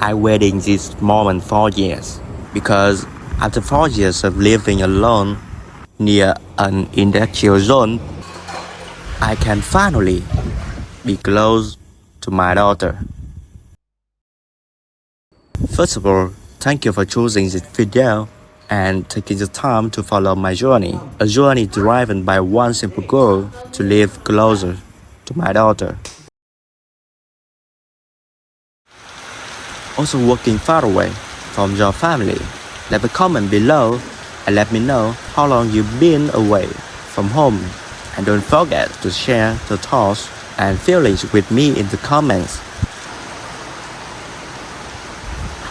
I waited this moment for years because after 4 years of living alone near an industrial zone, I can finally be close to my daughter. First of all, thank you for choosing this video and taking the time to follow my journey. A journey driven by one simple goal: to live closer to my daughter. Also working far away from your family. Leave a comment below and let me know how long you've been away from home. And don't forget to share your thoughts and feelings with me in the comments.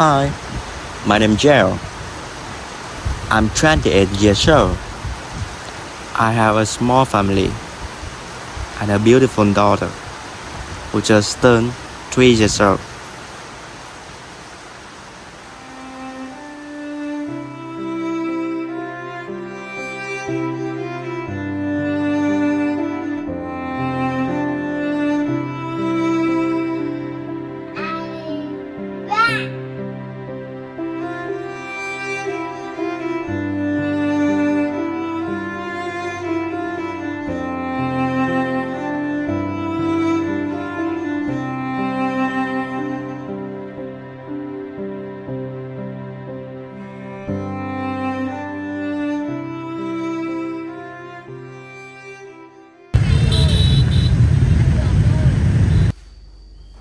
Hi, my name is Gerald. I'm 28 years old. I have a small family and a beautiful daughter who just turned 3 years old.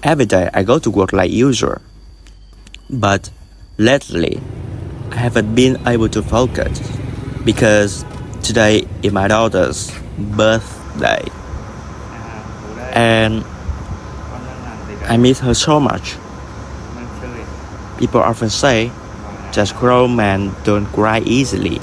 Every day I go to work like usual, but lately I haven't been able to focus because today is my daughter's birthday and I miss her so much. People often say just grown men don't cry easily.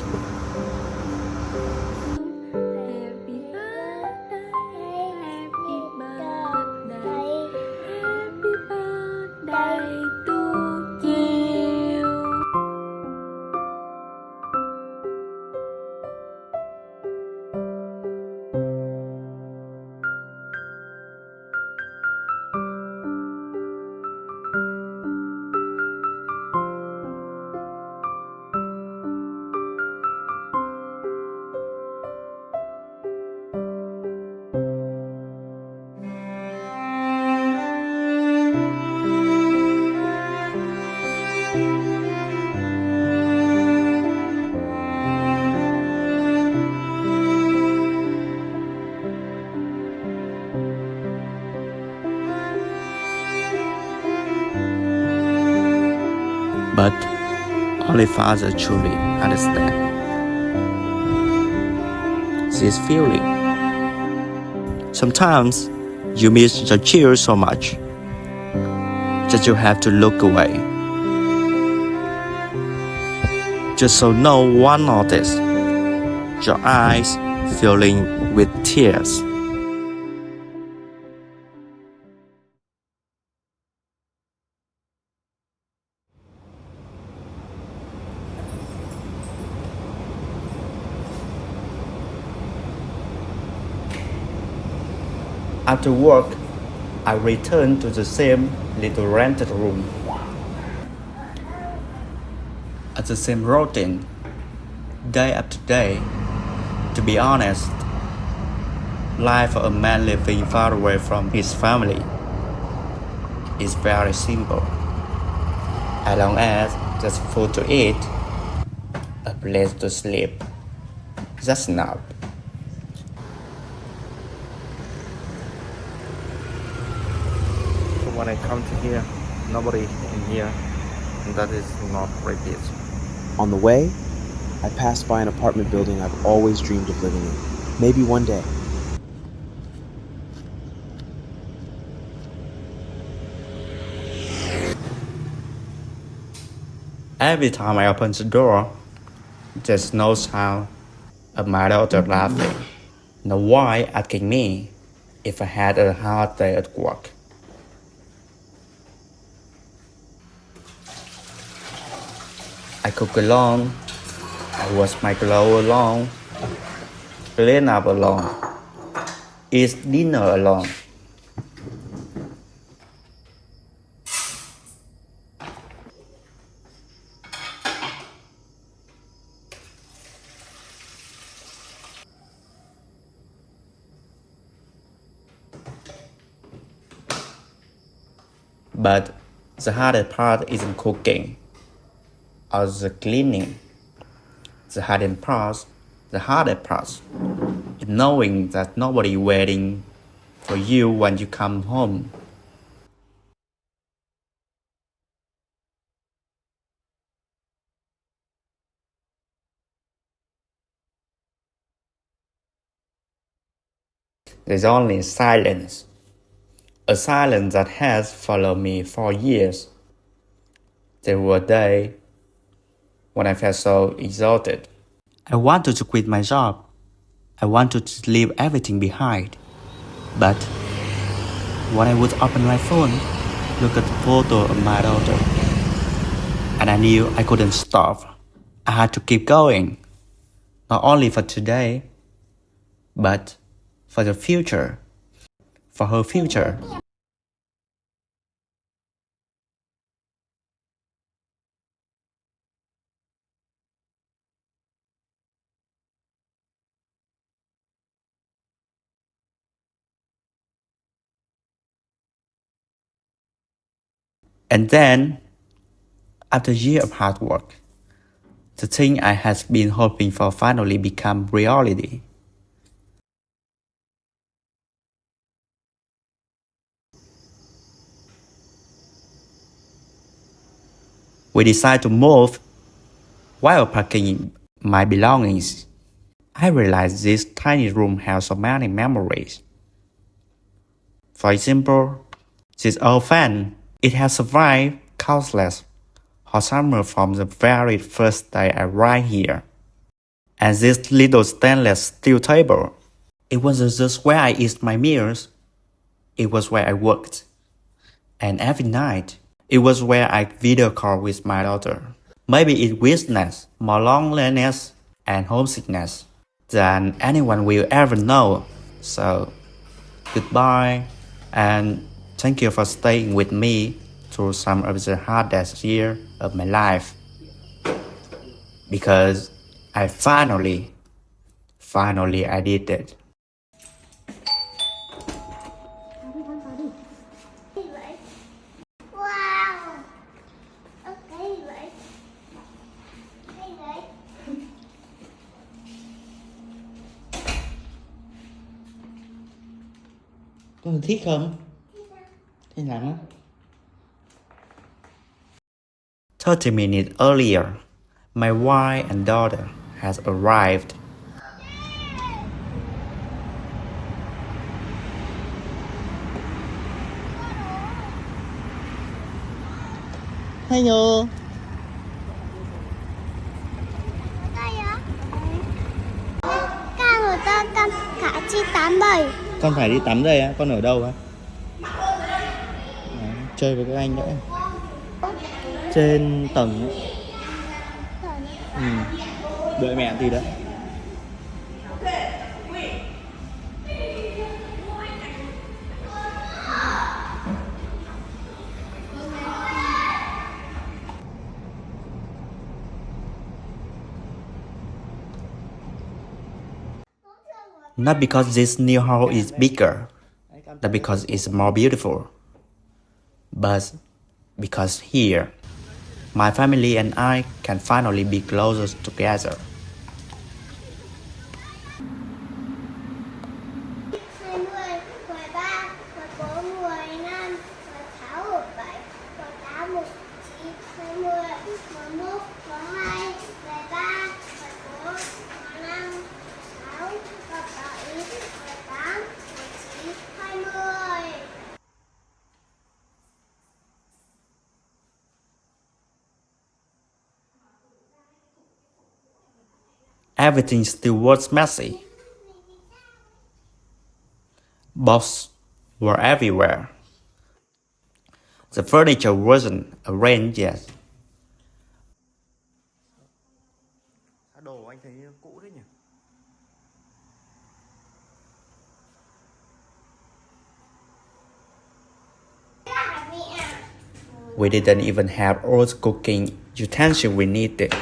But only Father truly understands this feeling. Sometimes you miss your child so much that you have to look away, just so no one notices your eyes filling with tears. After work, I return to the same little rented room. At the same routine, day after day. To be honest, life for a man living far away from his family is very simple. As long as there's food to eat, a place to sleep, that's enough. When I come to here, nobody in here, and that is not like this. On the way, I passed by an apartment building I've always dreamed of living in. Maybe one day. Every time I open the door, there's no sound of my daughter laughing, no wife asking me if I had a hard day at work. I cook alone, I wash my clothes alone, clean up alone, eat dinner alone. But the hardest part isn't cooking or the cleaning. The hardest part is knowing that nobody waiting for you when you come home. There's only silence. A silence that has followed me for years. There were days when I felt so exhausted. I wanted to quit my job. I wanted to leave everything behind. But when I would open my phone, look at the photo of my daughter, and I knew I couldn't stop. I had to keep going. Not only for today, but for the future. For her future. And then, after a year of hard work, the thing I had been hoping for finally became reality. We decided to move while packing my belongings. I realized this tiny room has so many memories. For example, this old fan, it has survived countless hot summer from the very first day I arrived here. And this little stainless steel table, it wasn't just where I eat my meals, it was where I worked. And every night, it was where I video call with my daughter. Maybe it witnessed more loneliness and homesickness than anyone will ever know. So, goodbye, and thank you for staying with me through some of the hardest years of my life. Because I finally I did it. Wow. Okay vậy. Hay vậy. Con thích không? Thích lắm á. 30 minutes earlier, my wife and daughter has arrived. Hello. Đây á. Con của con cả chi 87. Con phải đi tắm đây á, con ở đâu á? Chơi với các anh nữa. Trên tầng ấy. Đợi mẹ tí đấy. Not because this new house is bigger, not because it's more beautiful, but because here, my family and I can finally be closer together. 20, 13, 14, 15, 16, 17, 18, 19, 20, 21, 22, 23, 24, 25, 26, 27, 18, 19, 20. Everything still was messy. Boxes were everywhere. The furniture wasn't arranged yet. Đồ anh thấy cũ thế nhỉ? We didn't even have all the cooking utensils we needed,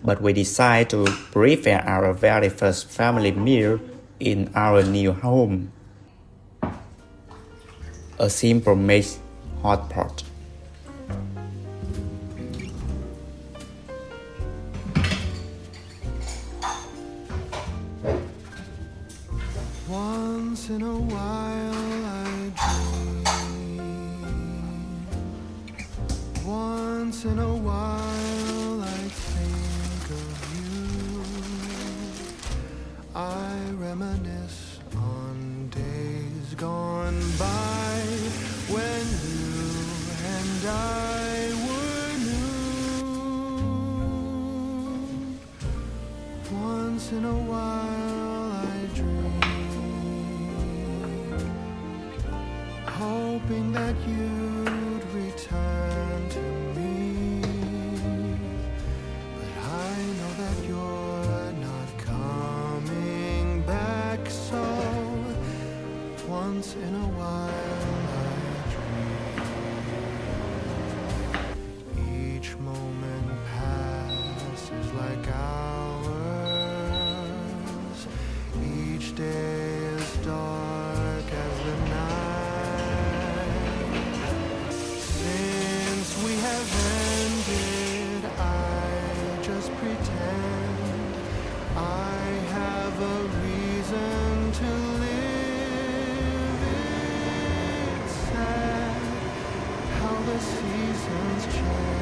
but we decided to prepare our very first family meal in our new home. A simple mixed hot pot in a while I dream. Once in a while I think of you. I reminisce on days gone by when you and I were new. Once in a while I dream, hoping that you'd return to me. But I know that you're not coming back, so once in a while I dream. Each moment passes like hours. Each day is dark as the night. Since we have ended, I just pretend I have a reason to live. It's sad how the seasons change.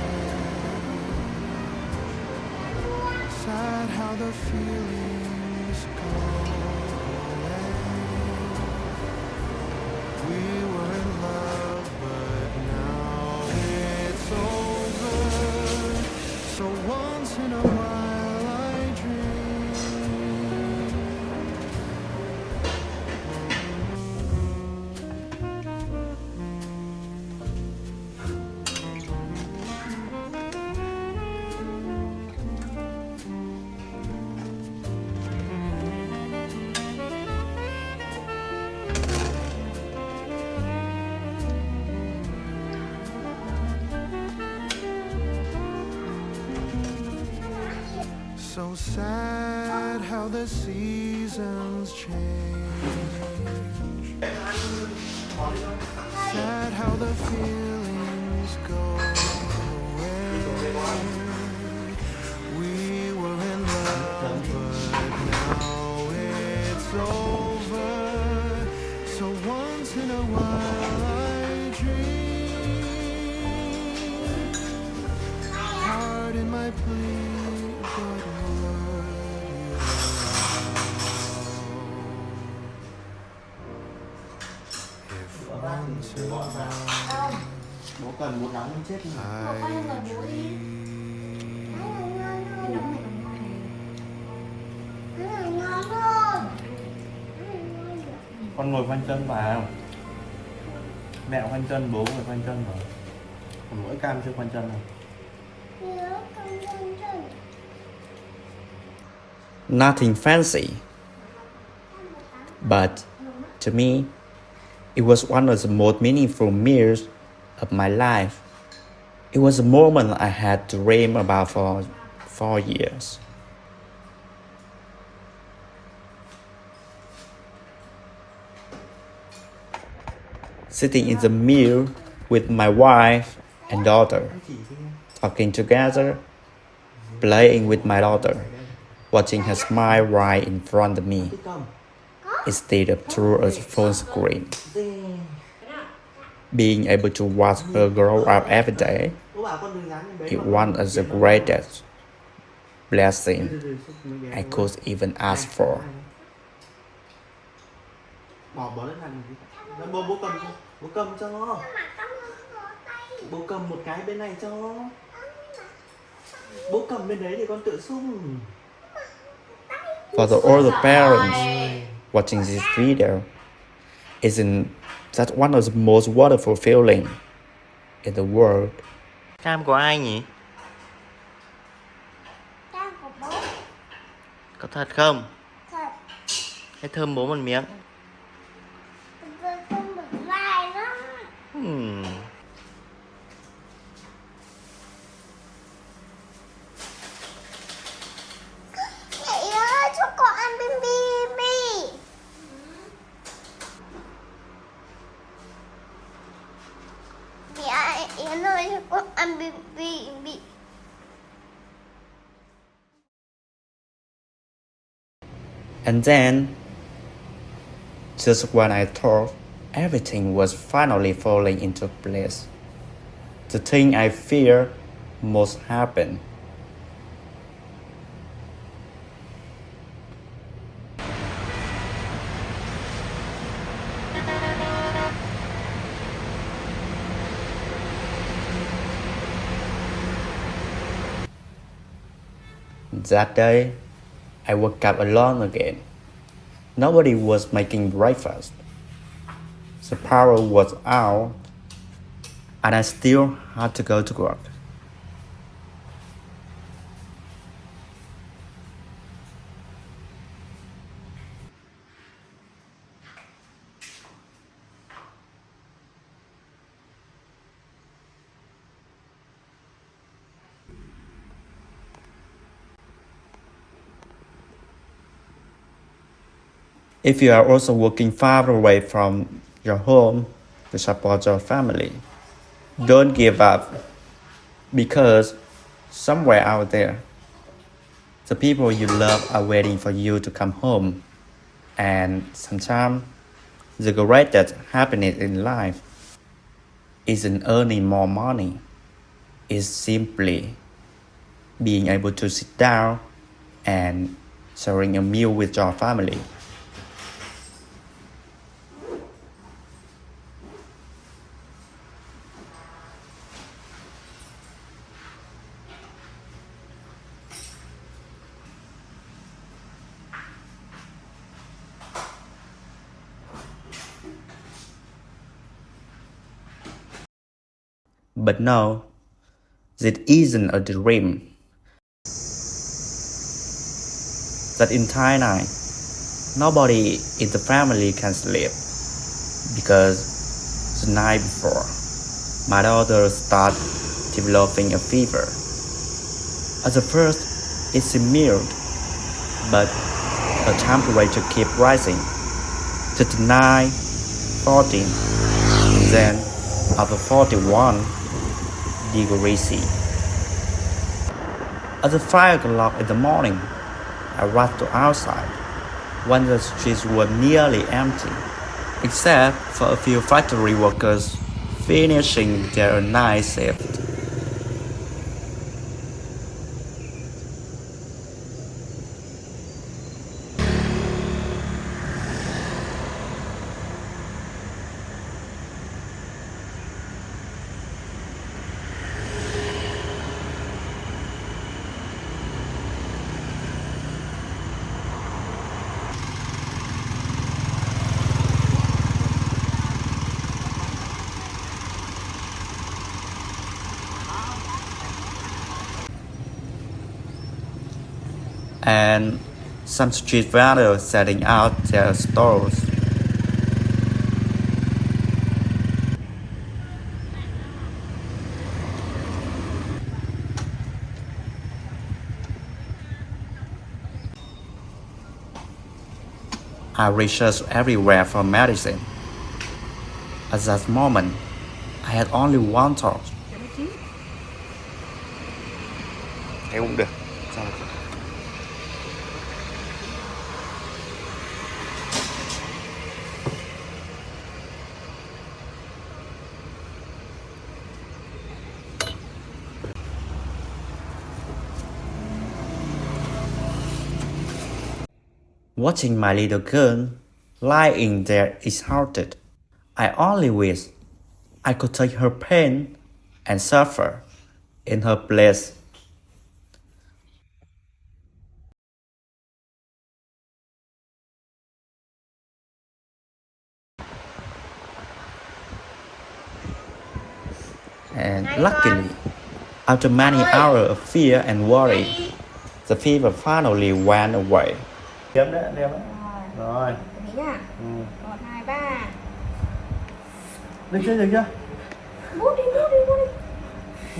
Sad how the feelings go away. We were in love, but now it's over. So once in a while I dream. So sad how the seasons change. Sad how the feelings go away. We were in love, but now it's over. So once in a while I dream. Heart in my plea. But would you if once in a while Bố cần bố nóng chết I dream. ngon hơn. con ngồi khoanh chân vào, mẹ khoanh chân, bố ngồi khoanh chân vào, còn mỗi cam chưa khoanh chân nào. Nhớ con chân chân. Nothing fancy, but to me, it was one of the most meaningful meals of my life. It was a moment I had dreamed about for 4 years. Sitting in the meal with my wife and daughter, talking together, playing with my daughter, watching her smile right in front of me, instead of through a phone screen. Being able to watch her grow up every day is one of the greatest blessings I could even ask for. Bỏ lên hành. Bố cầm cho. Bố cầm một cái bên này cho. Bố cầm bên đấy để con tự xung. For the older parents watching this video, isn't that one of the most wonderful feelings in the world? Cam của ai nhỉ? Cam của bố. Có thật không? Thật. Hãy thơm bố một miếng. Con bật vai đó. Mẹ ơi, cho con ăn bim bim đi. Mẹ Yến ơi, cho con ăn bim bim. And then Just when I thought everything was finally falling into place, the thing I feared most happened. That day, I woke up alone again. Nobody was making breakfast. The power was out, and I still had to go to work. If you are also working far away from your home to support your family, don't give up, because somewhere out there, the people you love are waiting for you to come home. And sometimes the greatest happiness in life isn't earning more money, it's simply being able to sit down and sharing a meal with your family. But no, this isn't a dream. That entire night, nobody in the family can sleep, because the night before, my daughter started developing a fever. At the first, it seemed mild, but her temperature kept rising. 39, 14, and then over 41 degrees C. At 5 o'clock in the morning, I rushed to outside when the streets were nearly empty, except for a few factory workers finishing their night shift. And some street vendors setting out their stalls. I researched everywhere for medicine. At that moment, I had only one thought. Em cũng được. Sao rồi? Watching my little girl lying there exhausted, I only wish I could take her pain and suffer in her place. And luckily, after many hours of fear and worry, the fever finally went away. Đếm đấy, đếm đấy. Rồi. Thế nhá. 1, 2, 3. Được chưa, được chưa? Bút đi.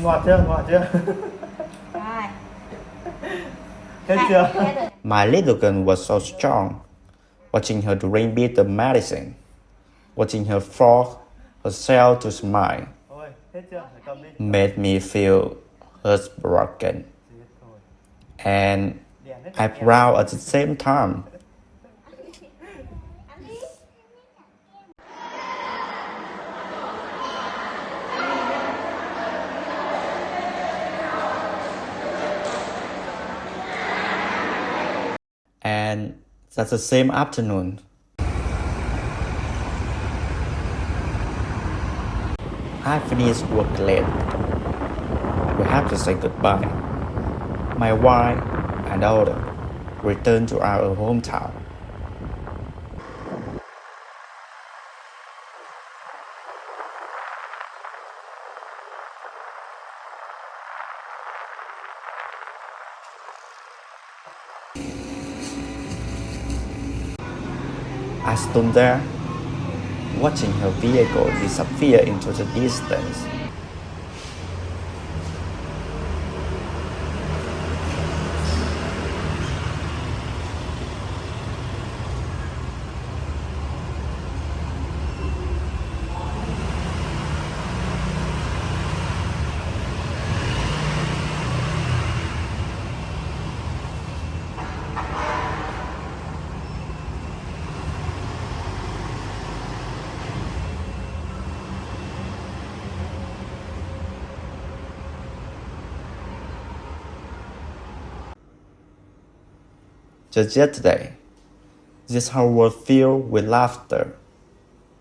Ngọt chưa, ngọt chưa? Rồi. Hết chưa? My little girl was so strong. Watching her drink bitter medicine, watching her force herself to smile, made me feel heartbroken and I'm proud at the same time. That's the same afternoon. I finished work late. We have to say goodbye. My wife and daughter returned to our hometown. I stood there, watching her vehicle disappear into the distance. Just yesterday, this whole world filled with laughter.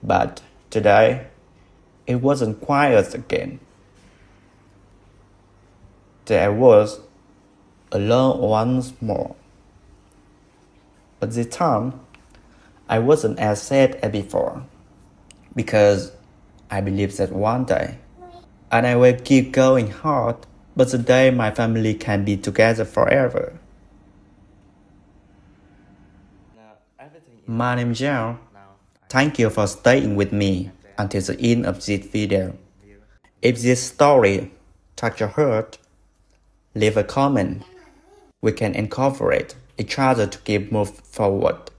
But today, it wasn't quiet again. There was alone once more. But this time, I wasn't as sad as before, because I believe that one day, and I will keep going hard, but the day my family can be together forever. My name is Zhao. Thank you for staying with me until the end of this video. If this story touched your heart, leave a comment. We can incorporate each other to keep move forward.